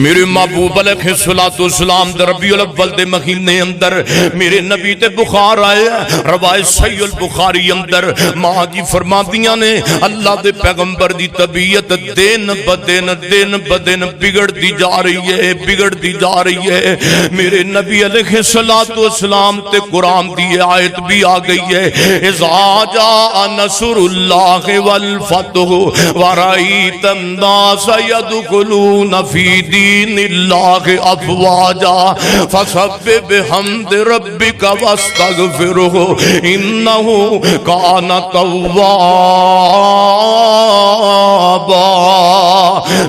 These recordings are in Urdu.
میرے محبوب علیہ الصلوۃ والسلام دے ربیع الاول دے مہینے اندر میرے نبی تے بخار آیا. روایت صحیح البخاری اندر ماں جی فرماندیاں نے اللہ دے پیغمبر دی طبیعت دن بدن بگڑتی جا رہی ہے, بگڑتی جا رہی ہے. میرے نبی علیہ الصلوۃ والسلام تے قرآن دی آیت بھی آ گئی ہے, اذا جاء نصر اللہ والفتح ورأیت الناس يدخلون فی دین اللہ افواجا فسبح بحمد ربک واستغفرہ انہ کان توابا.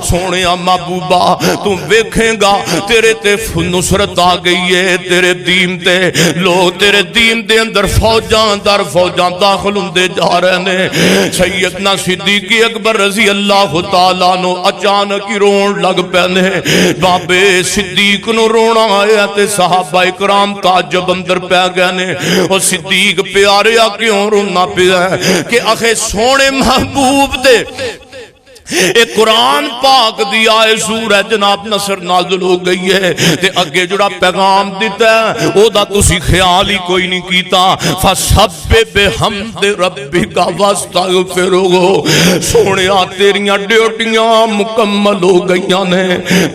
سونے محبوبہ تم ویکھیں گا تیرے تے نصرت آ گئی ہے, تیرے دین تے لوگ تیرے دین دے اندر فوجاں در فوجاں داخل ہوندے جا رہے نے. سیدنا صدیق اکبر رضی اللہ تعالیٰ نو اچانک ہی رون لگ پے نے. بابے صدیق نو رونا آیا تے صحابہ اکرام تعجب اندر پہ گئے نے. او صدیق پیاریا کیوں رونا پیا ہے کہ آخے سونے محبوب دے ایک قرآن پاک دی آئے سورہ جناب نصر نازل ہو گئی ہے تے اگے جڑا پیغام دیتا ہے او دا تسی خیال ہی کوئی نہیں کیتا. فسبح بحمد ربک واستغفرہ. سونیا تیریاں ڈیوٹیاں مکمل ہو گئیاں نے,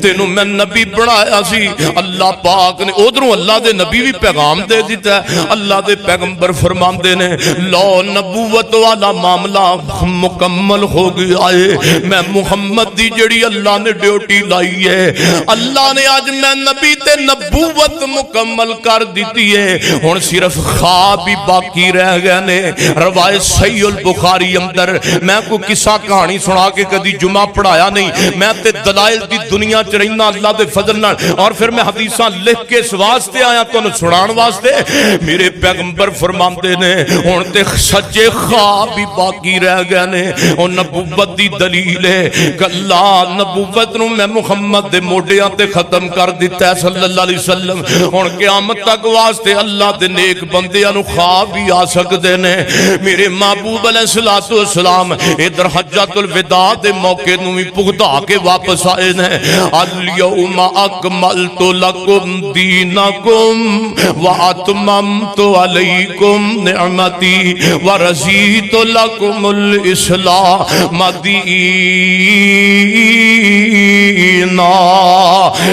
تینوں میں نبی بنایا سی اللہ پاک نے. ادھروں اللہ دے نبی بھی پیغام دے دیتا ہے. اللہ دے پیغمبر فرماندے نے لو نبوت والا معاملہ مکمل ہو گیا ہے. میں محمد دی جڑی اللہ نے ڈیوٹی لائی ہے, اللہ نے آج میں نبی تے نبوت مکمل کر دیتی ہے. ہن صرف خواب ہی باقی رہ گئے نے. روایت صحیح البخاری اندر میں کو قصہ کہانی سنا کے کدی جمعہ پڑھایا نہیں, میں تے دلائل دی دنیا چ رہنا اللہ دے فضل نال, اور پھر میں حدیثاں لکھ کے اس واسطے آیا تانوں سنان واسطے. میرے پیغمبر فرماندے نے ہن تے سچے خواب ہی باقی رہ گئے نے. او نبوت دی دلیل اللہ نبوت نو میں محمد دے موڈیاں تے ختم کر دیتا ہے صلی اللہ علیہ وسلم. ہن قیامت تک واسطے اللہ دے نیک بندیاں نو خواب بھی آ سکدے نے. میرے محبوب علیہ الصلوۃ والسلام ادھر حجۃ الوداع دے موقع نو بھی پگتا کے واپس آئے نے. الیوم اکملت لکم دینکم واتممت علیکم نعمتی ورضیت لکم الاسلام دین.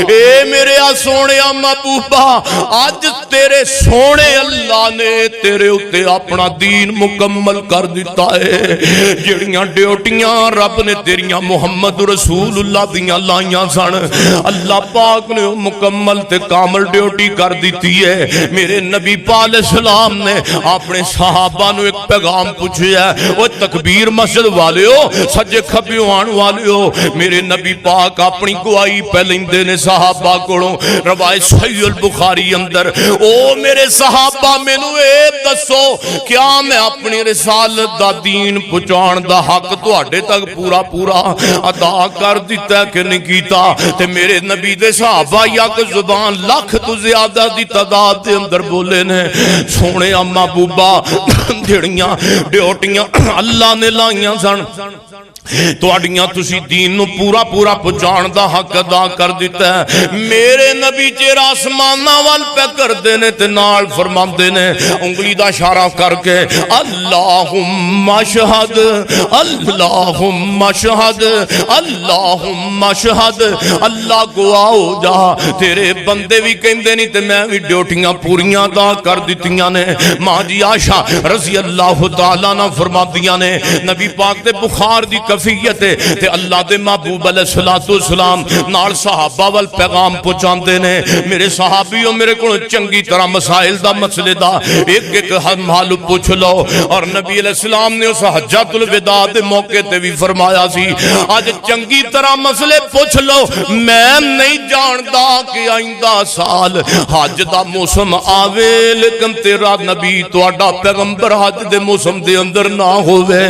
اے میرے سونے محبوبہ آج تیرے سونے اللہ نے تیرے اتے اپنا دین مکمل کر دیتا ہے. جڑیاں ڈیوٹیاں رب نے تیریاں محمد رسول اللہ دیاں لائیاں سن, اللہ پاک نے مکمل تے کامل ڈیوٹی کر دیتی ہے. میرے نبی پاک علیہ السلام نے اپنے صحابہ نو ایک پیغام پوچھیا ہے, او تکبیر مسجد والیو سجے کھبیوں آن والیو. میرے نبی پاک اپنی گواہی پہ لیندے نے صحابہ کولوں. روایت صحیح البخاری اندر او میرے صحابہ مینوں اے دسو کیا میں اپنی رسالت دا دین پہنچان دا حق تواڈے تک پورا ادا کر دیتا ہے کہ نہیں کیتا. تے میرے نبی دے صحابہ یک زبان لاکھ تو زیادہ دی تعداد دے اندر بولے نے. سونے محبوبہ جڑیاں ڈیوٹیاں اللہ نے لائیاں سن تواڈیاں تسی دین نو پورا پہنچان دا حق ادا کر دیتا ہے. میرے نبی چیر آسماناں وال پہ کردے نے تے نال فرماندے نے انگلی دا اشارہ کر کے اللہم اشہد اللہم اشہد اللہم اشہد. اللہ گواہ ہو جا تیرے بندے بھی کہندے نہیں تے میں بھی ڈیوٹیاں پوریاں ادا کر دتیاں نے. ماں جی عائشہ رضی اللہ تعالیٰ عنہ فرماندیاں نے نبی پاک دے بخار دی کفیت تے اللہ دے محبوب علیہ الصلوۃ والسلام نال صحابہ وال پیغام پہنچاندے نے. میرے صحابیوں میرے کو چنگی طرح مسائل دا مسئلے دا ایک حال پوچھ لو. اور نبی علیہ السلام نے اس حجۃ الوداع دے موقع تے بھی فرمایا سی اج چنگی طرح مسئلے پوچھ لو. میں نہیں جاندا کہ آئندہ سال حج دا موسم آوے لیکن تیرا نبی تہاڈا پیغمبر حج دے موسم دے اندر نہ ہوے.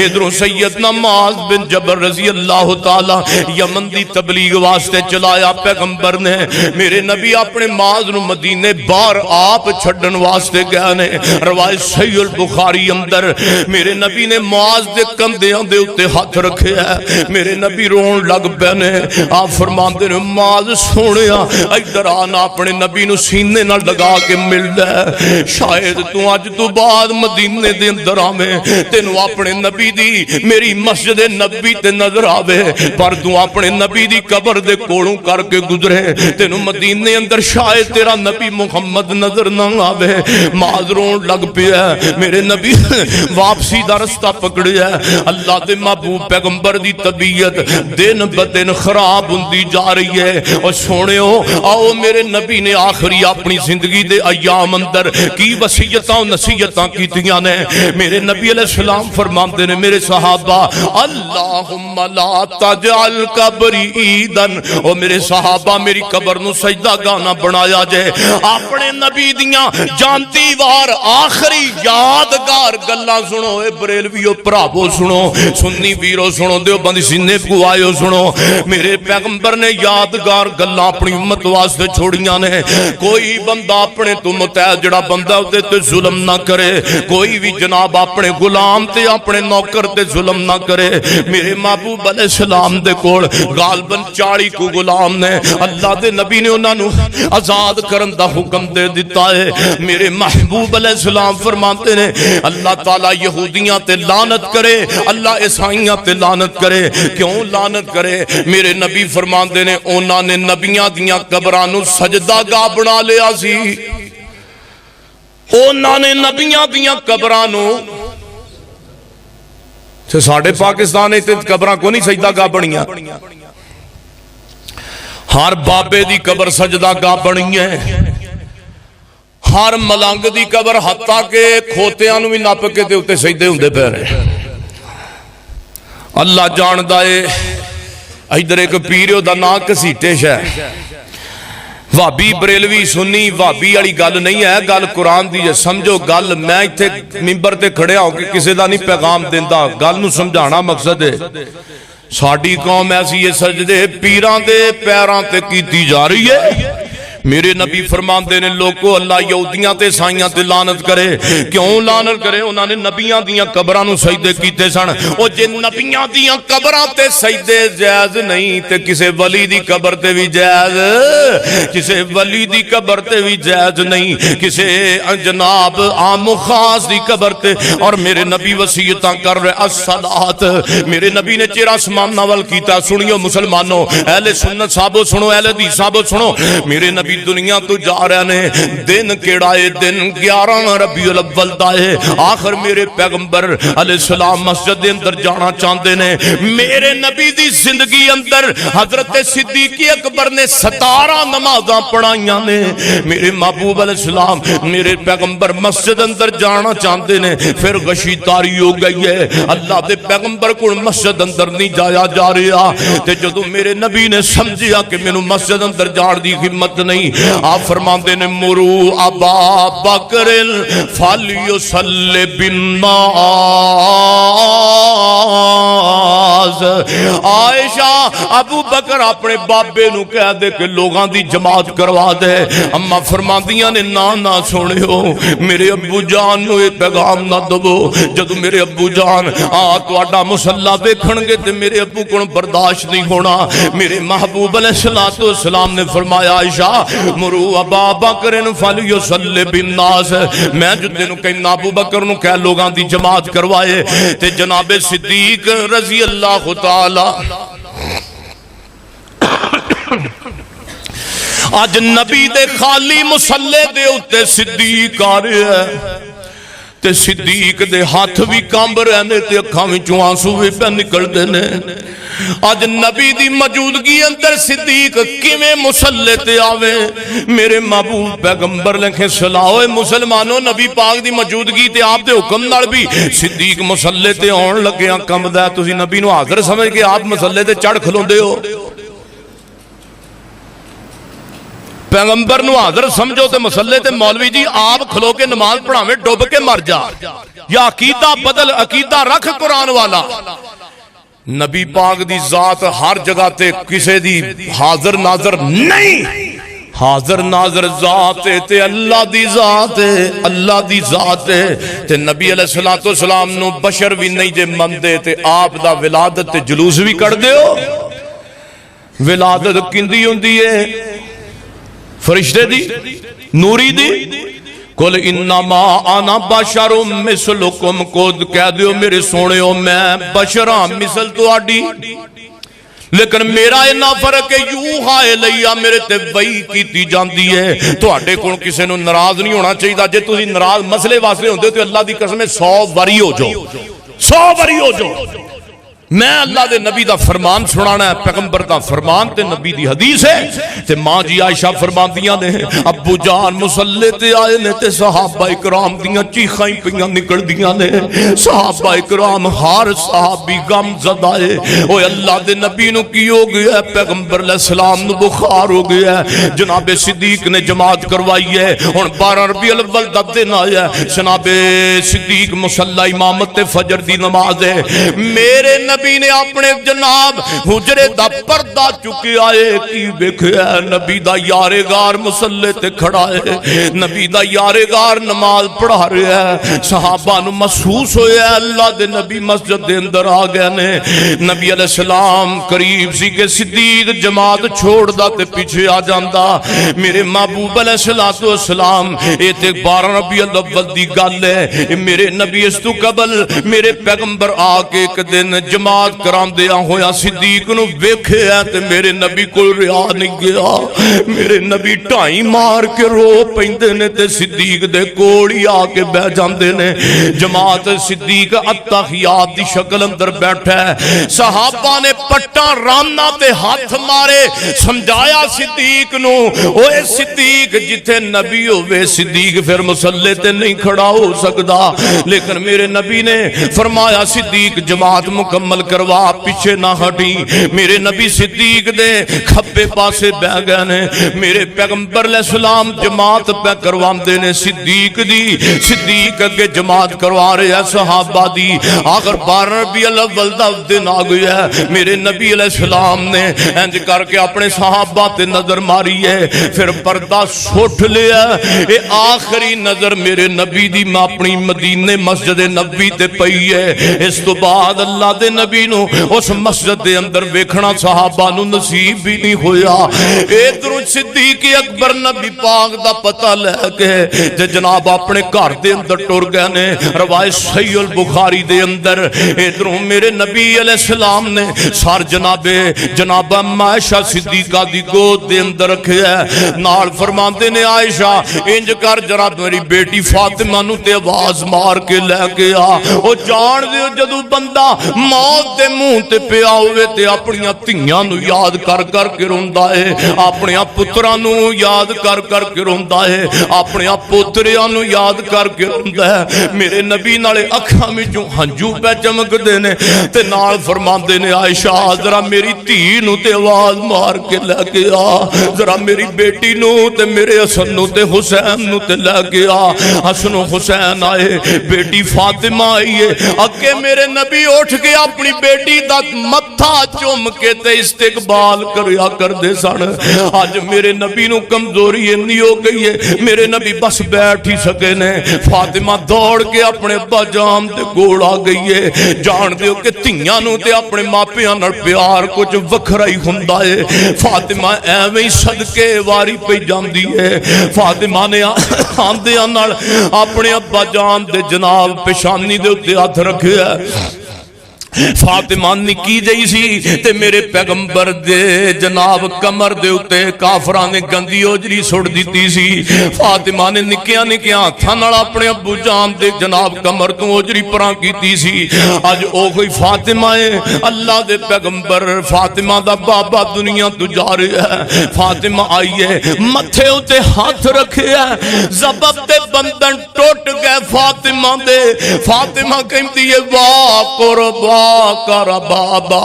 ادھروں سیدنا معاذ معاذ بن جبل رضی اللہ تعالی یمن دی تبلیغ واسطے چلایا پیغمبر نے میرے نبی اپنے معاذ نو مدینے باہر آپ چھڈن واسطے گئے نے روایت صحیح البخاری اندر میرے نبی نے معاذ دے کندھیاں دے اوتے ہاتھ رکھے ہے میرے نبی رون لگ پے نے آپ فرماندے نے معاذ سونیا ادھر آنا اپنے نبی نو سینے نال لگا کے مل لے شاید تو اج تو بعد مدینے دے اندر آویں تینو اپنے نبی دی میری مسجد نبی تے نظر آوے پر تو اپنے نبی دی قبر دے کولوں کر کے گزرے تینو مدینے اندر شاید تیرا نبی محمد نظر نہ آوے معاذ رون لگ پیا میرے نبی واپسی دا رستہ پکڑیا اللہ دے محبوب پیغمبر دی طبیعت دن بدن خراب ہوندی جا رہی ہے اور سونےو آؤ میرے نبی نے آخری اپنی زندگی دے ایام اندر کی وصیتاں و نصیحتاں کیتیاں نے میرے نبی علیہ السلام فرماندے نے میرے صحابہ اللہم لا تجعل قبری عیدن او میرے صحابہ میری قبر نو سجدہ گانا بنایا جائے اپنے نبی دیاں جانتی وار آخری یادگار گلاں سنو اے بریلویو پراوو سنو سنی ویرو سنو دیو بندی سینے پوائیو سنو میرے پیغمبر نے یادگار گلاں اپنی امت واسطے چھوڑیاں نے کوئی بندہ اپنے تو متعد جڑا بندہ ہوتے تے ظلم نہ کرے کوئی بھی جناب اپنے غلام تے اپنے نوکر تے ظلم نہ کرے میرے محبوب علیہ السلام دے کول غالباً 40 کو غلام نے اللہ دے نبی نے انہاں نو آزاد کرن دا حکم دے دیتا ہے میرے محبوب علیہ السلام فرماتے ہیں اللہ تعالیٰ یہودیاں تے لعنت کرے اللہ عیسائیاں تے لعنت کرے کیوں لعنت کرے میرے نبی فرماتے ہیں انہاں نے نبیاں دیاں قبراں نو سجدہ گاہ بنا لیا سی انہاں نے نبیاں دیاں قبراں نو ساڑھے پاکستان تے قبراں کو نہیں سجدہ گاہ بنیاں ہر بابے دی قبر سجدہ گاہ بنی ہے ہر ملنگ دی قبر حتیٰ کہ کھوتیاں نو بھی نپ کے تے اتے سجدے ہوندے پے رہے اللہ جان دائے ادھر ایک پیریو دا نا کسیٹش ہے وابی بریلوی سنی وابی والی گل نہیں ہے گل قرآن دی ہے سمجھو گل میں ایتھے منبر تے کھڑیا ہوں کہ کسی دا نہیں پیغام دیندا گل نو سمجھانا مقصد ہے ساڈی قوم ایسی یہ سجدے پیران دے پیران تے کیتی جا رہی ہے میرے نبی فرماندے نے لوگو اللہ یہودیاں تے عیسائیاں تے لعنت کرے کیوں لعنت کرے انہاں نے نبیاں دیاں قبراں نو سجدے کیتے سن او جے نبیاں دیاں قبراں تے سجدے جائز نہیں تے کسے ولی دی قبر تے بھی جائز کسے ولی دی قبر تے بھی جائز نہیں کسے جناب عام و خاص دی قبر تے اور میرے نبی وصیتاں کر رہے الصلاۃ میرے نبی نے چہرہ آسمان ناول کیتا سنیو مسلمانوں اہل سنت صاحبو سنو اہل حدیث صاحبو سنو میرے نبی دنیا تو جا رہے نے دن کیڑائے دن 11 ربیع الاول دائے آخر میرے پیغمبر علیہ السلام مسجد اندر جانا چاہتے نے میرے نبی دی زندگی اندر حضرت صدیق اکبر نے 17 نمازاں پڑھائیاں نے میرے محبوب علیہ السلام میرے پیغمبر مسجد اندر جانا چاہتے نے پھر غشی تاری ہو گئی ہے اللہ دے پیغمبر کو مسجد اندر نہیں جایا جا رہا تے جدو میرے نبی نے سمجھیا کہ میں مسجد اندر جان دی ہمت نہیں آپ فرماندے نے مرو ابا بکر فلیصلی بالناس عائشہ ابو بکر اپنے بابے نو کہہ دے کہ لوگاں دی جماعت کروا دے اما فرماندیاں نے نہ سونے ہو میرے ابو جان نو ایک پیغام نہ دو جدو میرے ابو جان تواڈا مصلا ویکھن گے تے میرے ابو کو برداشت نہیں ہونا میرے محبوب علیہ السلام نے فرمایا عائشہ مرو ابا بکر فلیصلی بالناس میں جو تینوں کہنا ابو بکر نو کہہ لوگاں دی جماعت کروائے تے جناب صدیق رضی اللہ تعالی آج نبی دے خالی مسلے دے اتے صدیق آ رہے ہیں تے صدیق دے ہاتھ بھی کامب رہنے تے اکھاں وچوں آنسو بھی پہ نکل دینے آج نبی دی موجودگی اندر صدیق کیویں مسلے تے آوے میرے محبوب پیغمبر لکھے صلاح مسلمانوں نبی پاک دی موجودگی تے آپ دے حکم نال بھی صدیق مسلے تے آن لگے کم دا تسی نبی نو حاضر سمجھ کے آپ مسلے تے چڑھ کھلوندے ہو پیغمبر نو حاضر سمجھو تے مسلے تے مولوی جی آپ کھلو کے نماز پڑھاویں ڈوب کے مر جا یا عقیدہ بدل عقیدہ رکھ قرآن والا نبی پاک دی ذات ہر جگہ تے کسے دی حاضر ناظر نہیں، حاضر ناظر ذات تے اللہ دی ذات ہے، اللہ دی ذات ہے تے نبی علیہ السلام نو بشر بھی نہیں جے مندے تے آپ دا ولادت تے جلوس بھی کر دیو۔ ولادت کندی ہوندی ہے؟ فرشتے دی، نوری دی؟ قل انما انا بشر مثلکم، کو کہہ دیو میرے سونےو میں بشراں مثل تواڈی، لیکن میرا اینا فرق ہے یوحا الیہ، میرے تے وحی کیتی جاندی ہے۔ تواڈے کول کسے نو ناراض نہیں ہونا چاہیے، جے تسی ناراض مسئلے واسطے ہوندے تو اللہ دی قسم 100 واری ہو جاؤ، 100 واری ہو جاؤ۔ میں اللہ دے نبی دا فرمان سنانا ہے، پیغمبر دا فرمان تے نبی دی حدیث ہے تے ماں جی عائشہ فرماندیاں نے ابو جان مصلی تے آئے نے تے صحابہ اکرام دیاں چیخاں پیاں نکل دیاں نے، صحابہ اکرام ہر صحابی غم زدہ ہے، اوے اللہ دے نبی نو کی ہو گیا ہے؟ پیغمبر علیہ السلام نو بخار ہو گیا ہے۔ جناب صدیق نے جماعت کروائی ہے، ہن 12 ربیع الاول دا دن آیا ہے، جناب صدیق مصلی امامت فجر دی نماز ہے، میرے نبی نے اپنے جناب حجرے دا پردہ چکے آئے، کی دیکھے نبی دا یارگار مصلی تے کھڑا ہے، نبی دا یارگار نماز پڑھا رہے ہیں۔ صحابہ نو محسوس ہویا ہے اللہ دے نبی مسجد دے اندر آ گئے نے، نبی علیہ السلام قریب سی کہ صدیق جماعت چھوڑ دا تے پیچھے آ جاندا۔ میرے محبوب علیہ السلام اے تے 12 ربیع الاول دی گل ہے، میرے نبی اس تو قبل میرے پیغمبر آ کے ایک دن جماعت کرام دیا ہویا صدیق نو ویکھے ہے تے میرے نبی کو رہا نہیں گیا، میرے نبی ٹھائی مار کے رو پیندے نے تے صدیق دے کوڑی آ کے بہ جاندے نے۔ جماعت صدیق اتحیات دی شکل اندر بیٹھا ہے، صحابہ نے پٹا رامنا تے ہاتھ مارے، سمجھایا صدیق نو، اوے صدیق جتھے نبی ہوئے صدیق پھر مصلی تے نہیں کھڑا ہو سکدا، لیکن میرے نبی نے فرمایا صدیق جماعت مکمل کروا، پیچھے نہ ہٹی۔ میرے نبی صدیق دے کھبے پاسے بہ گئے نے، میرے پیغمبر علیہ السلام جماعت پہ کروان دے نے صدیق دی، صدیق اگے جماعت کروا رہے ہیں صحابہ دی۔ آخر 12 ربیع الاول دا دن آ گیا ہے، میرے نبی علیہ السلام نے انج کر کے اپنے صحابہ تے نظر ماری ہے، پھر پردہ سوٹ لیا۔ اے آخری نظر میرے نبی دی اپنی مدینے مسجد نبی تے پئی ہے۔ اس تو بعد اللہ دے نبی نو اس مسجد دے اندر ویکھنا صحابہ نو نصیب بھی نہیں ہویا۔ ادھر صدیق اکبر نبی پاک دا پتہ لے کے جناب اپنے گھر دے اندر ٹر گئے نے، روایت صحیح البخاری دے اندر۔ ادھر میرے نبی علیہ السلام نے سر جناب عائشہ صدیقہ دی گود دے اندر رکھے ہے، نال فرماندے نے عائشہ انج کر ذرا میری بیٹی فاطمہ نو تے آواز مار کے لے کے آ۔ او جان دیو جدوں بندہ موت دے منہ تے پیا ہوئے تے اپنیاں تھیاں نو یاد کر کر کے روندا ہے، اپنیاں پتراں نو یاد کر کر کے روندا ہے، اپنیاں پوتریاں نو یاد کر کے روندا ہے۔ میرے نبی نالے اکھاں وچوں ہنجو پہ چمکدے نے تے نال فرماندے نے عائشہ ذرا میری دھی نو تے آواز مار کے لے کے آ، ذرا میری بیٹی نو تے میرے حسن نو تے حسین نو تے لے کے آ۔ حسن و حسین آئے، بیٹی فاطمہ آئی ہے، اگے میرے نبی اٹھ کے اپنی بیٹی دا متھا چوم کے تے استقبال کریا کر دے سن۔ آج میرے نبی نو کمزوری اتنی ہو گئی ہے، میرے نبی بس بیٹھ ہی سکے نے۔ فاطمہ دوڑ کے اپنے ابا جان تے گول آ گئی ہے۔ جان دیو کہ تھیاں نو تے اپنے ماپیاں نال پیار کچھ وکھرا ہی ہوندا ہے۔ فاطمہ ایویں صدقے واری پئی جاندی ہے۔ فاطمہ نے آندیاں نال اپنے ابا جان دے جناب پیشانی دے اوتے ہاتھ رکھیا ہے۔ فاطمہ نکی جئی سی تے میرے پیغمبر دے جناب کمر دے اتے کافران نے گندی اوجری سڑ دیتی سی۔ فاطمہ نے نکیاں ہتھاں نال اپنے ابو جان دے جناب کمر تو اوجری پراں کیتی سی۔ اج او کوئی فاطمہ ہے، اللہ دے پیغمبر فاطمہ دا بابا دنیا تو جا رہا ہے۔ فاطمہ آئی ہے، متھے اتے ہاتھ رکھے ہے، زبب دے بندن ٹوٹ گئے فاطمہ دے۔ فاطمہ کہندی ہے واہ قربان واہ کر بابا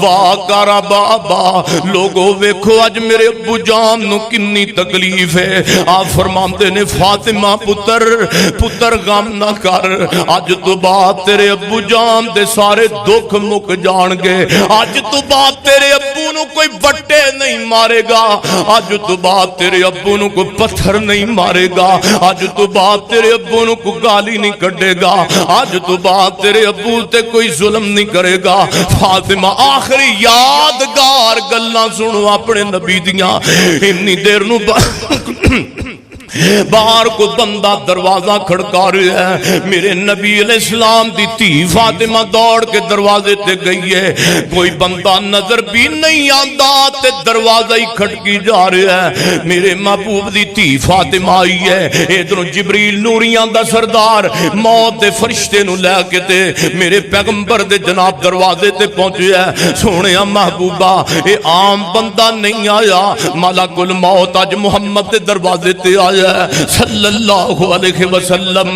واہ کر بابا لوگو ویکھو اج میرے ابو جان نو کنی تکلیف ہے آپ فرماندے نے فاطمہ پتر غم نہ کر اج تو بعد تیرے ابو جان دے سارے دکھ مک جان گے اج تو بعد تیرے ابو نو کوئی بٹے نہیں مارے گا اج تو بعد تیرے ابو نو کوئی پتھر نہیں مارے گا اج تو بعد تیرے ابو نو کوئی گالی نہیں کڈے گا اج تو بعد تیرے ابو تے کوئی ظلم نہیں کرے گا فاطمہ آخری یادگار گلاں سنو اپنے نبی دیاں اتنی دیر نو باہر کو بندہ دروازہ کھڑکا رہا ہے میرے نبی علیہ السلام دی تھی فاطمہ دوڑ کے دروازے تے گئی ہے کوئی بندہ نظر بھی نہیں آندا تے دروازہ ہی کھڑکی جا رہا ہے میرے محبوب دی تھی فاطمہ آئی ہے ادھروں جبریل نوریاں دا سردار موت دے فرشتے نو لے کے تے میرے پیغمبر دے جناب دروازے تے پہنچے ہے سونیا محبوبہ اے عام بندہ نہیں آیا ملک الموت اج محمد دے دروازے تے آیا صلی اللہ علیہ وسلم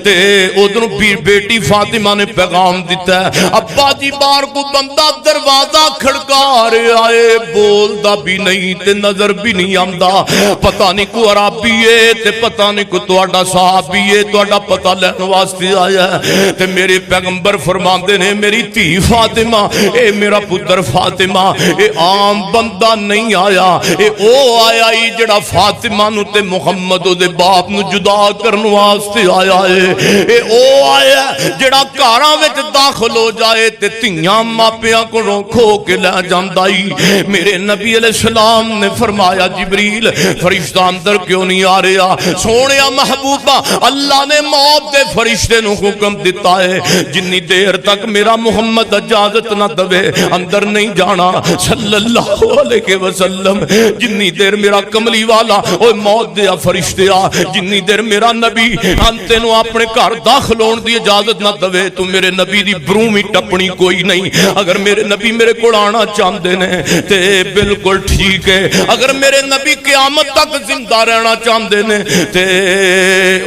تے ادھر بیٹی فاطمہ نے پیغام دیتا ہے ابا جی بار کو بندہ دروازہ کھڑکا رہے آئے بولدا بھی نہیں تے نظر بھی نہیں آمدا پتہ نہیں کو عربی ہے تے پتہ نہیں کو تہاڈا صحابی ہے تہاڈا پتہ لین واسطے آیا ہے تے میرے پیغمبر فرماندے نے میری دھی فاطمہ اے میرا پتر فاطمہ اے عام بندہ نہیں آیا اے او آیا ہی جڑا فاطمہ نو تے محمد دے باپ نو جدا کرن واسطے آیا ہے اے او آیا جڑا گھراں وچ داخل ہو جائے تے تیاں ماپیاں کولوں کھو کے لے جاندا ہی میرے نبی علیہ السلام نے فرمایا جبریل فرشتہ اندر کیوں نہیں آ رہا سونیا محبوبہ اللہ نے موت دے فرشتے نو حکم دیتا ہے جنی دیر تک میرا محمد اجازت نہ دے اندر نہیں جانا صلی اللہ علیہ وسلم جنی دیر میرا کملی والا اوے موت دے فرشتے جنی دیر میرا نبی انتے نو اپنے گھر داخل ہون دی اجازت نہ دے تو میرے نبی دی برومی ٹپنی کوئی نہیں اگر میرے نبی میرے کو آنا چاہتے نے تے بالکل ٹھیک ہے اگر میرے نبی قیامت تک زندہ رہنا چاہتے نے تے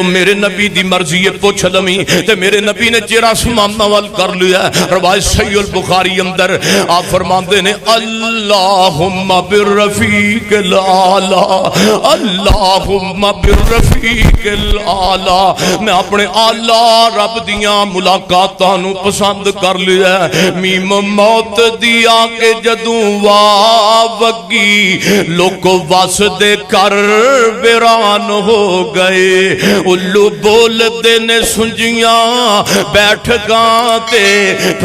میرے نبی دی مرضی ہے پوچھ لمی تے میرے نبی نے چہرہ سمان نوال کر لیا روایت صحیح البخاری اندر آپ فرماندے نے اللہم بالرفیق الاعلی اللہم بالرفیق الاعلی میں اپنے آلہ رب دیاں ملاقاتاں نو پسند کر لیا میم موت دیا کہ جدوں وگی لوگ وس دے کر ویران ہو گئے الو بول دے نے سنجیاں بیٹھ گاں تے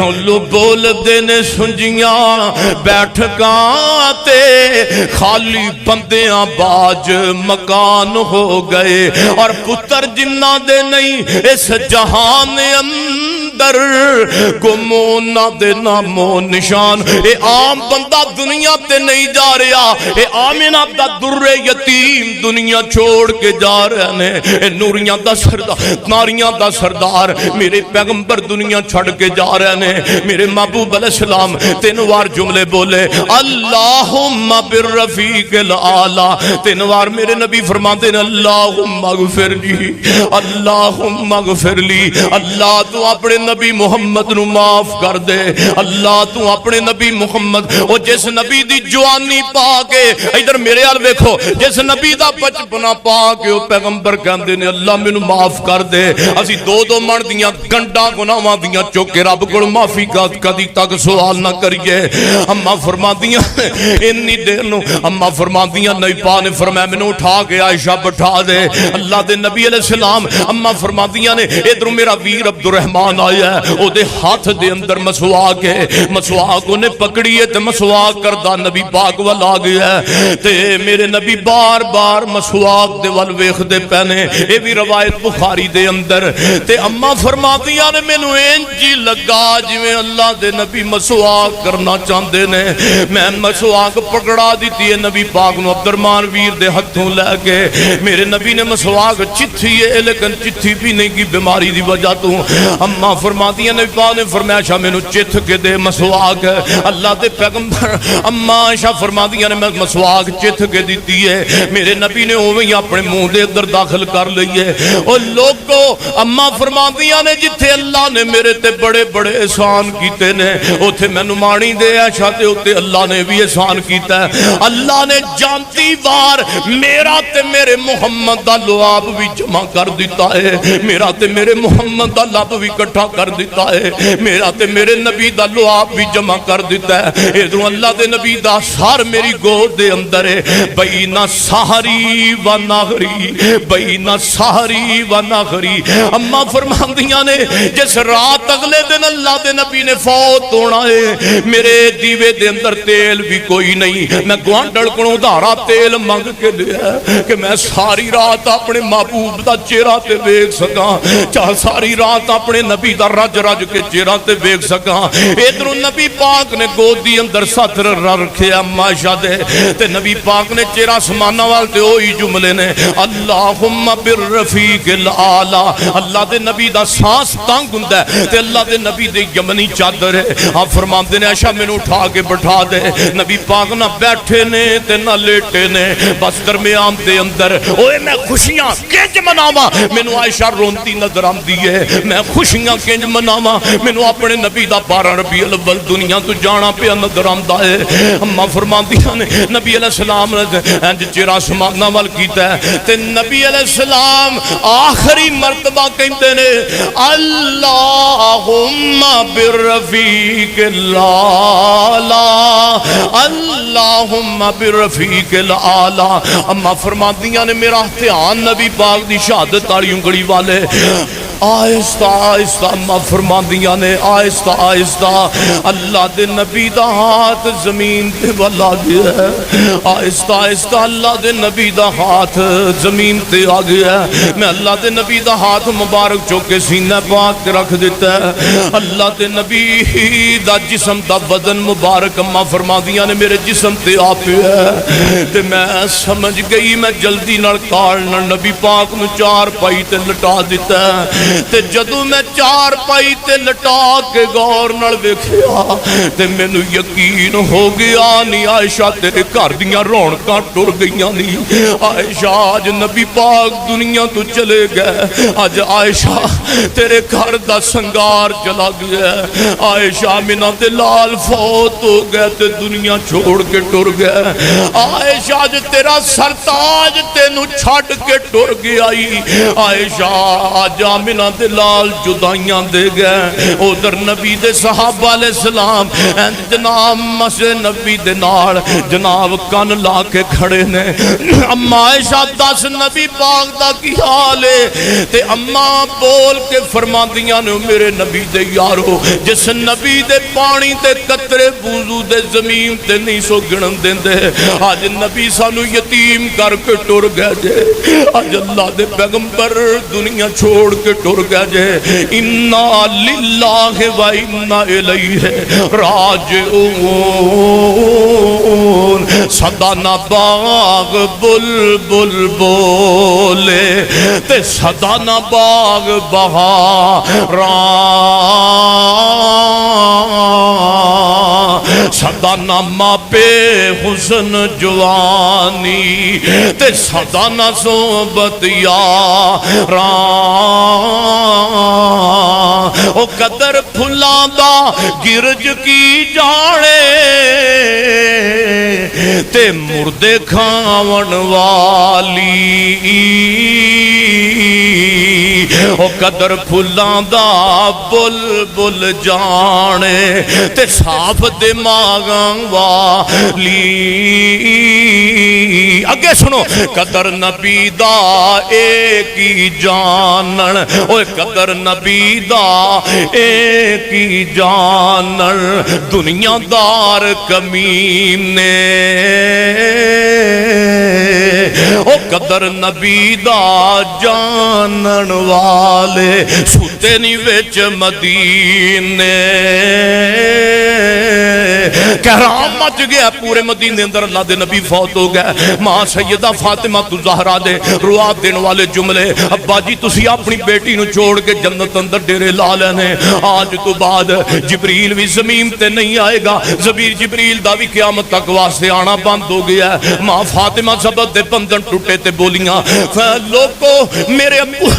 الو بول دے نے سنجیاں بیٹھ گاں تے خالی بندیاں باج مکان ہو گئے اور پتر جنہ دے نہیں اس جہان اندر گمو نہ دے نامو نشان اے عام بندہ دنیا تے نہیں جا رہا اے آمینہ دا در یتیم دنیا چھوڑ کے جا رہے ہیں اے نوریاں دا سردار ناریاں دا سردار میرے پیغمبر دنیا چھڑ کے جا رہے ہیں میرے محبوب علیہ السلام تین وار جملے بولے اللہم بالرفیق الاعلی تین وار میرے نبی فرماتے ہیں اللہم اغفر لی اللہم اغفر لی اللہ تو اپنے نبی محمد نو معاف کر دے اللہ تو اپنے نبی محمد او جس نبی دی جوانی پا کے ادھر میرے حال دیکھو جس نبی دا بچپنا پا کے او پیغمبر کہندے نے اللہ مینوں معاف کر دے اسی دو من دیاں گنڈا گناواں دیاں چوک کے رب کول معافی کدی تک سوال نہ کریے اماں فرماندیاں اتنی دیر نو اماں فرماندیاں نبی پاک نے فرمایا مینوں اٹھا کے عائشہ بٹھا دے اللہ دے نبی علیہ السلام اماں فرماندیاں نے ادھر میرا ویر عبد الرحمن آیا ہے او دے ہاتھ دے اندر مسواک ہے مسواک نے پکڑی ہے تے مسواک کردا نبی پاک ول آ گیا ہے تے میرے نبی بار بار مسواک دے ول ویکھدے پنے اے بھی روایت بخاری دے اندر تے اماں فرماندیاں نے مینوں انج لگا جویں اللہ دے نبی مسواک کرنا چاہندے نے میں مسواک پکڑا دتی ہے نبی پاک نو عبد الرحمن ویر دے ہتھوں لے کے میرے نبی نے مسواک چتھی ہے لیکن چتھی بھی نہیں کی بیماری دی وجہ تو اماں فرماندیاں نے پاک نے فرمایا عائشہ مینوں چتھ کے دے مسواک اللہ دے پیغمبر اما عائشہ فرماندیاں نے مسواک چتھ کے دیتی ہے میرے نبی نے اوویں ہی اپنے منہ دے اندر داخل کر لئی ہے او لوگو اما فرماندیاں نے جتھے اللہ نے میرے تے بڑے بڑے احسان کیتے نے اوتھے مینوں مانی دے عائشہ تے اوتے اللہ نے بھی احسان کیتا ہے اللہ نے جانتی وار میرا تے میرے محمد دا لعاب بھی جمع کر دیتا ہے میرا تے میرے محمد دا لعاب بھی اکٹھا کر دیتا ہے میرا تے میرے نبی دا لعاب بھی جمع کر دیتا ہے ادھروں اللہ دے نبی دا سار میری گود دے اندر ہے بین سحری و نہری بین سحری و نہری اما فرماندیاں نے جس رات اگلے دن اللہ دے نبی نے فوت ہونا ہے میرے دیوے دے اندر تیل بھی کوئی نہیں میں گوانڈڑ کنوں دھارا تیل مانگ کے لیا کہ میں ساری رات اپنے محبوب دا چہرہ تے دیکھ سکاں چاہ ساری رات اپنے نبی دا رج رج کے چہرہ تے دیکھ سکاں ادھروں نبی پاک نے گودی اندر ساتر رکھے اما عائشہ دے تے نبی پاک نے چہرہ سمانا والتے ہوئی جملے نے اللہم بالرفیق العالی اللہ دے نبی دا سانس تانگ ہوندا ہے تے اللہ دے نبی دے یمنی چادر ہے آپ فرماندے نے عائشہ مینوں اٹھا کے بٹھا دے نبی پاک نہ بیٹھے نے تے نہ لیٹے نے بس درمیان دے اندر اوے میں خوشیاں کنج مناواں مینوں عائشہ رونتی نظر آندی ہے میں خوشیاں کنج مناواں مینوں اپنے نبی دا 12 ربیع الاول دنیا تو جانا پیا نظر آندا ہے اما فرماندیاں نے نبی علیہ السلام نے انج چہرہ سمانا وال کیتا ہے تے نبی علیہ السلام آخری مرتبہ کہندے نے اللہم بالرفیق العالی اللہم بالرفیق العالی اما فرماندیاں نے میرا دھیان نبی پاک دی شہادت والی انگلی والے آہستہ آہستہ اما فرماندیاں نے آہستہ آہستہ اللہ دے نبی دا ہاتھ زمین تے والا گیا ہے آہستہ آہستہ اللہ دے نبی دا ہاتھ زمین تے آ گیا ہے میں اللہ دے نبی دا ہاتھ مبارک چوکے سینہ پاک رکھ دیتا ہے اللہ دے نبی دا جسم دا بدن مبارک اما فرماندیاں نے میرے جسم تے آ پیا ہے تے میں سمجھ گئی میں جلدی نال کارنا نبی پاک نو چار پائی تے لٹا دیتا ہے تے جدو میں چار پائی تے لٹا کے غور نال ویکھیا تے مینوں یقین ہو گیا نہیں عائشہ تیرے گھر دیاں رونقاں ٹر گئیاں نہیں عائشہ آج نبی پاک دنیا تو چلے گئے آج عائشہ تیرے گھر دا سنگار چلا گیا عائشہ آمنہ تے لال فوت ہو گئے تے دنیا چھوڑ کے ٹر گئے عائشہ آج تیرا سرتاج تینوں چھڑ کے ٹر گیا عائشہ آج آمنہ دلال جدائیاں دے گئے ادھر نبی دے صحابہ علیہ السلام جناب مسجد نبی دے نال جناب کن لا کے کھڑے نے اما عائشہ دس نبی پاک دا کی حال ہے تے اما بول کے فرماندیاں نے میرے نبی دے یارو جس نبی دے پانی تے قطرے وضو دے زمین تے نہیں سو گنن دیندے آج نبی سانو یتیم کر کے ٹر گئے جے آج اللہ دے پیغمبر دنیا چھوڑ کے ٹر گئے جے انا للہ و انا الیہ راجعون صدا نہ باغ بلبل بولے تے صدا نہ باغ بہاران صدا نہ ماپے حسن جوانی تے صدا نہ صحبت یاران او قدر پھلاں دا گرج کی جانے تے مردے کھاون والی او قدر پھلاں دا بلبل جانے تے صاف دماغاں والی اگے سنو قدر نبی دا ایک ہی جانن اوے قدر نبی دا ایک ہی جانن دنیا دار کمینے او قدر نبی دا جانن والے ستے نہیں وچ مدینے کہرام مچ گیا پورے مدینے اندر اللہ دے نبی فوت ہو گئے ماں سیدہ فاطمہ زہرا دے روا دین والے جملے ابا جی تسی اپنی بیٹی نو چھوڑ کے جنت اندر ڈیرے لا لینے آج تو بعد جبریل بھی زمین تے نہیں آئے گا جبریل دا بھی قیامت تک واسطے آنا بند ہو گیا ماں فاطمہ سبت دے بندن ٹوٹے تے بولیاں لوگو میرے ابو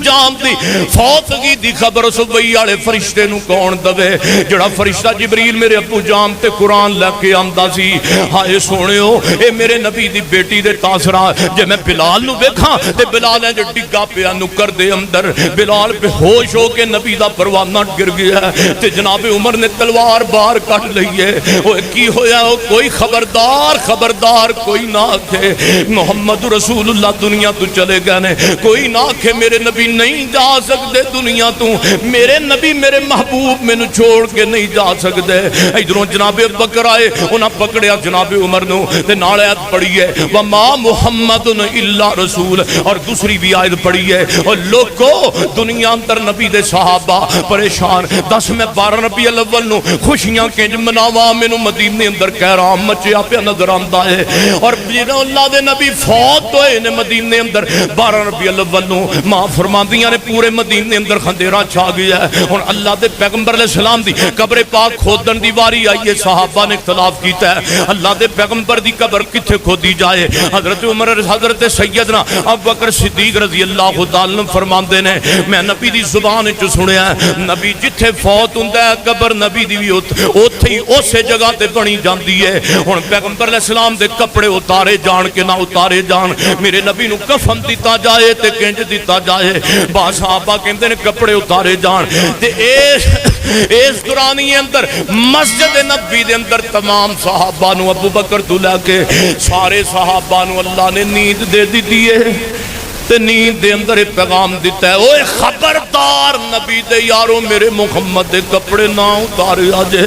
جان دی فوتگی دی خبر صبحی والے فرشتے نو کون دوے جڑا فرشتہ جبریل میرے ابو جان تے قرآن لے کے آمدہ سی ہائے سونےو اے میرے نبی دی بیٹی دے تاثرہ جے میں بلال نو بیکھاں تے بلال ہے جو ڈگا پیا نکر دے اندر بلال بے ہوش ہو کے نبی دا پروانہ گر گیا تے جناب عمر نے تلوار بار کٹ لئیے وہ کی ہویا ہو کوئی خبردار کوئی نہ آکھے محمد رسول اللہ دنیا تو چلے گئے نے کوئی نہ آکھے میرے نبی نہیں جا سکتے دنیا تو میرے نبی میرے محبوب میں نو چھوڑ کے نہیں جا سکتے ادھروں جناب بکر آئے انہاں پکڑیا جناب عمر نو تے نال آیت پڑھی ہے وما محمد الا رسول اور دوسری بھی آیت پڑھی ہے اور لوگو دنیا اندر نبی دے صحابہ پریشان 10 میں 12 ربیع الاول نو خوشیاں کنج مناواں مینوں مدینے اندر کہرام مچیا پیا نظر آندا ہے اور جنہوں اللہ دے نبی فوت ہوئے نے مدینے اندر 12 ربیع الاول نو ماں فرماندیاں نے پورے مدینے اندر خندیرہ چھا گیا ہے اور اللہ دے پیغمبر علیہ السلام دی قبر پاک کھودن دی واری آئیے صحابہ نے اختلاف کیتا ہے اللہ دے پیغمبر دی قبر کتھے کھودی جائے حضرت عمر حضرت سیدنا ابو بکر صدیق رضی اللہ تعالیٰ فرماندے نے میں نبی دی زبان چ سنیا ہے نبی جتھے فوت ہوندا ہے قبر نبی دی بھی اوتھے ہی اسے جگہ تے بنی جاندی ہے ہن پیغمبر علیہ السلام دے کپڑے اتارے جان کے نہ اتارے جان میرے نبی نو کفن دتا جائے تے کنج دتا جائے با صحابہ کہندے نے کپڑے اتارے جان تے اس دورانی اندر مسجد نبی دے اندر تمام صحابہ نو ابو بکر تو لے کے سارے صحابہ نو اللہ نے نیند دے دی ہے تے نیند دے اندر پیغام دیتا ہے اوے خبردار نبی دے یارو میرے محمد دے کپڑے نہ اتارے آجے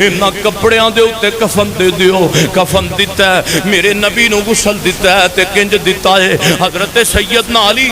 انہاں کپڑیاں دے اتے کفن دے دیو کفن دیتا ہے میرے نبی نو غسل دیتا ہے تے کنج دیتا ہے حضرت سیدنا علی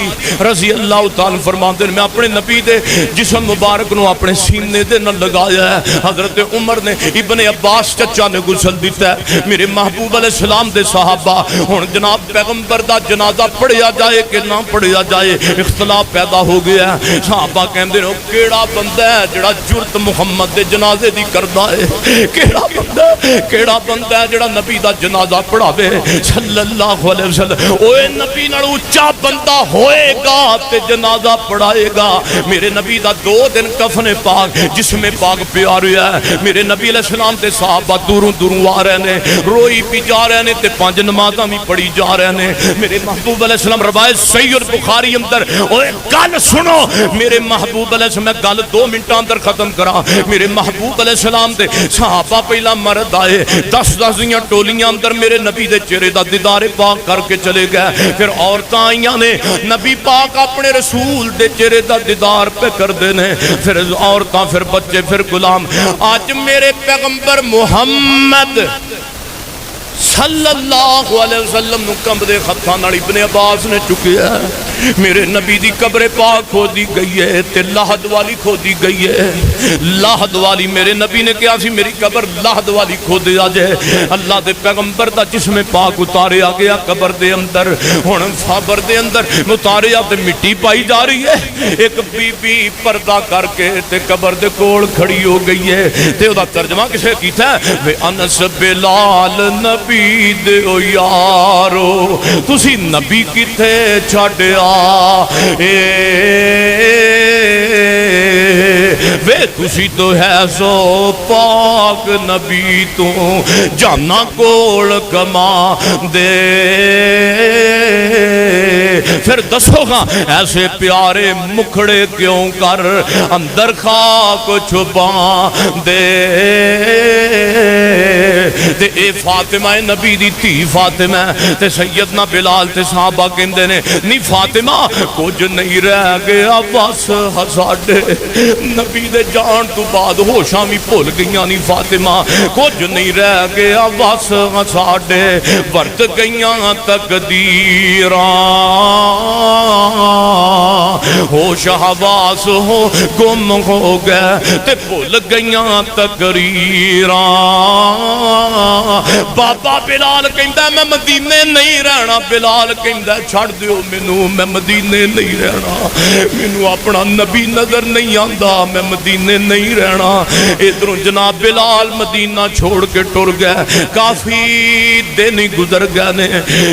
رضی اللہ تعالیٰ فرماندے میں اپنے نبی دے جسم مبارک نو اپنے سینے دے نہ لگایا ہے حضرت عمر نے ابن عباس چچا نے غسل دیتا ہے میرے محبوب علیہ السلام دے صحابہ ہن جناب پیغمبر دا جنازہ پڑھیا جائے کہ نہ پڑھیا جائے اختلاف پیدا ہو گیا ہے صحابہ کہندے نے کیڑا بندہ ہے جڑا جرت محمد دے جنازے دی کردا ہے کیڑا بندہ ہے جڑا نبی دا جنازہ پڑھاوے صلی اللہ علیہ وسلم اوے نبی نال اونچا بندہ ہوئے گا تے جنازہ پڑھائے گا میرے نبی دا 2 دن کفن پاک جسم پاک پیا رہا ہے میرے نبی علیہ السلام تے صحابہ دوروں آ رہے نے روئی پی جا رہے نے تے 5 نمازاں بھی پڑھی جا رہے نے میرے محبوب علیہ السلام روایت صحیح بخاری اندر اوے گل سنو میرے محبوب علیہ السلام میں گل 2 منٹاں اندر ختم کرا میرے محبوب علیہ السلام دے صحابہ پہلا مرد آئے 10 دیاں ٹولیاں اندر میرے نبی دے چہرے دا دیدار پاک کر کے چلے گئے پھر عورتاں آئیاں نے نبی پاک اپنے رسول دے چہرے دا دیدار پہ کر دینے پھر عورتاں پھر بچے پھر غلام آج میرے پیغمبر محمد صلی اللہ علیہ وسلم نو کمب دے خطاں نال ابن عباس نے چکیا میرے نبی دی قبر پاک کھودی گئی ہے تے لحد والی کھودی گئی ہے لحد والی میرے نبی نے کہا سی میری قبر لحد والی کھودی آ جائے اللہ دے پیغمبر دا جسم پاک اتارے آ گیا قبر دے اندر ہن قبر دے اندر اتارے آ تے مٹی پائی جا رہی ہے ایک بی بی پردہ کر کے تے قبر دے کول کھڑی ہو گئی ہے تے او دا ترجمہ کسے کیتا ہے وے انس بلال نبی دے او یارو تسی نبی کتے چھڈیا وے تسی تو ہے سو پاک نبی تو جانا کول کما دے پھر دسو گا ایسے پیارے مکھڑے کیوں کر اندر خاک چھپا دے تے اے فاطمہ نبی دی تھی فاطمہ تے سیدنا بلال تے صحابہ کہندے نے نہیں فاطمہ کچھ نہیں رہ گیا بس ہساڈے نبی دے جان تو بعد ہوشاں بھی بھول گئیاں نہیں فاطمہ کچھ نہیں رہ گیا بس ہساڈے ورت گئیاں تقدیراں ہوش حواس ہو گم ہو گئے تے بھول گئیاں تقریراں بابا بلال کہندا میں مدینے نہیں رہنا بلال کہندا چھڑ دیو مینوں میں مدینے نہیں رہنا مینوں اپنا نبی نظر نہیں آندا میں مدینے نہیں رہنا ادھروں جناب بلال مدینہ چھوڑ کے ٹر گئے کافی دن ہی گزر گئے نے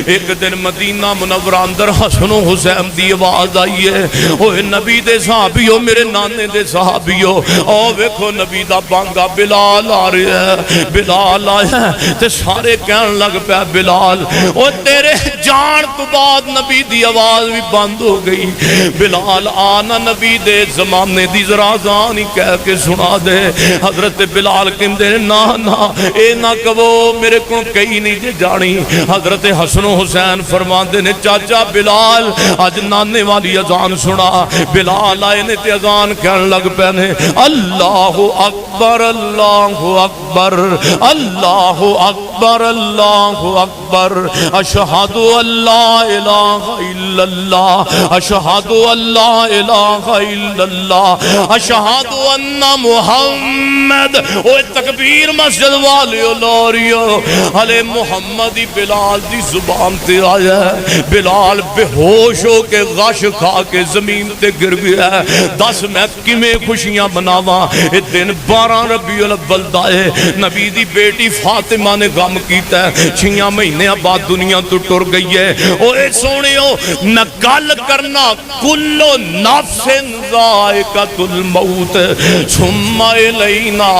ایک دن مدینہ منورہ اندر حسن و حسین دی آواز آئی ہے اوہ نبی دے صحابیو میرے نانے دے صحابیو او ویکھو نبی دا بانگا بلال آ رہا ہے بلال آیا ہے تے سارے کہن لگ پیا بلال او تیرے جان تو بعد نبی دی آواز بھی بند ہو گئی بلال آنا نبی دے زمانے دی ذرا زان ہی کہہ کے سنا دے حضرت بلال کہندے نا نا اے نہ کہو میرے کو کئی نہیں جے جانی حضرت حسن و حسین فرماندے نے چاچا بلال آج نانے والی اذان سنا بلال آئے نے تے اذان کہن لگ پہنے اللہ اکبر اللہ اکبر اللہ اکبر اللہ اکبر اشہد اللہ الہ الا اللہ اشہد اللہ الہ الا اللہ اشہد ان محمد اوہ تکبیر مسجد والی لوریو علی محمدی بلال دی زبان تے آیا ہے بلال بے ہوش ہو کے غش کھا کے زمین تے گر گیا ہے دس میں کمیں خوشیاں بناواں اے دن 12 ربیع الاول دائے نبی دی بیٹی فاطمہ نے غم کیتا ہے 6 مہینے بعد دنیا تو ٹر گئی ہے اوے سونیو نہ گل کرنا کلو نفس ذائقۃ الموت ثم الینا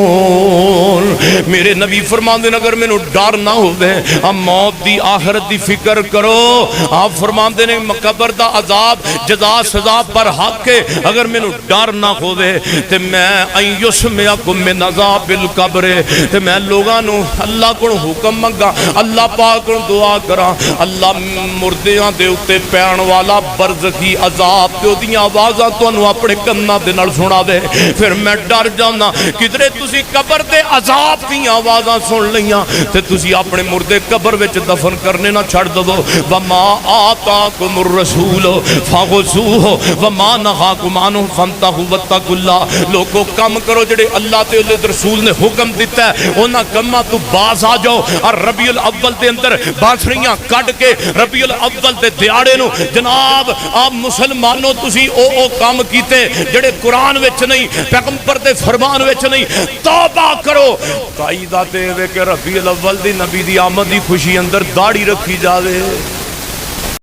ترجعون میرے نبی فرمان دے اگر میں نو ڈر نہ ہوئے اب موت دی آخرت دی فکر کرو آپ فرمان دے قبر دا عذاب جزا سزا پر حق ہے اگر میں نو ڈر نہ ہوئے تے میں این یسمعکم من عذاب القبر تے میں لوگاں نو اللہ کو حکم منگا اللہ پاک کو دعا کرا اللہ مردیاں دے اتے پین والا برزخی عذاب تے دیاں آوازاں تو انو اپنے کنہ دے نال سنا دے پھر میں ڈر جانا کدھرے تسی قبر دے عذاب کی آوازاں سن لیاں تے تسی اپنے مردے قبر وچ دفن کرنے نہ چھڑ دو وما آتاکم الرسول فخذوہ وما نہاکم عنہ فانتہوا واتقوا اللہ لوگوں کم کرو جڑے اللہ تے رسول نے حکم دیتا ہے انہاں کماں تو باز آ جاؤ اور ربیع الاول دے اندر بانسریاں کٹ کے ربیع الاول دے دیاڑے نو جناب آپ مسلمانوں تسی او کام کیتے جڑے قرآن وچ نہیں پیغمبر دے فرمان وچ نہیں توبہ کرو قائدہ تے وے کہ ربیع الاول دی نبی دی آمد دی خوشی اندر داڑھی رکھی جاوے